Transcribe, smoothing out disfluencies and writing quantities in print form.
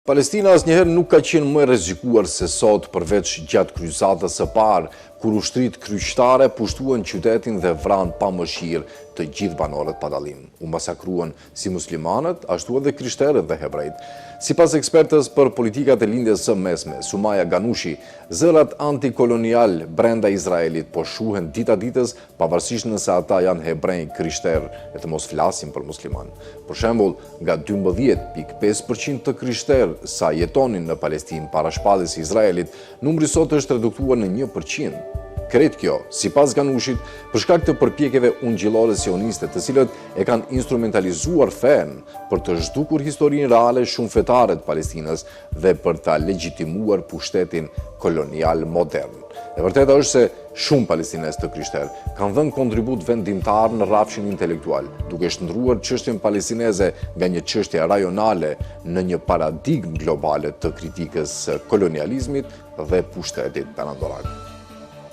Palestina asnjëherë nuk ka qenë më e rrezikuar se sot, përveç gjatë kryqëzatës së parë, kur ushtrit kryqëtare pushtuan qytetin dhe vranë pa mëshirë të gjithë banorët pa dallim. U masakruan si muslimanët, ashtu edhe krishterët dhe hebrejt. Sipas ekspertës për politikat e lindjes së mesme, Sumaya Ganushi, zërat antikolonial brenda Izraelit po shuhen dita ditës, pavarësisht nëse ata janë hebrej, krishterë, e të mos flasim për musliman. Për shembull, nga 12.5% të krishterë sa jetonin në Palestinë para shpalljes së Izraelit, numri sot është reduktuar në 1%. Kretë kjo, sipas Ganushit, për shkak të përpjekjeve ungjillore sioniste, të cilët e kanë instrumentalizuar fen për të zhdukur historinë reale shumë fetare të Palestinës dhe për ta legjitimuar pushtetin kolonial modern. E vërteta është se shumë palestinez të krishterë kanë dhënë kontribut vendimtar në rrafshin intelektual, duke shndruar çështjen palestineze nga një çështje rajonale në një paradigmë globale të kritikës së kolonializmit dhe pushtetit perandorak.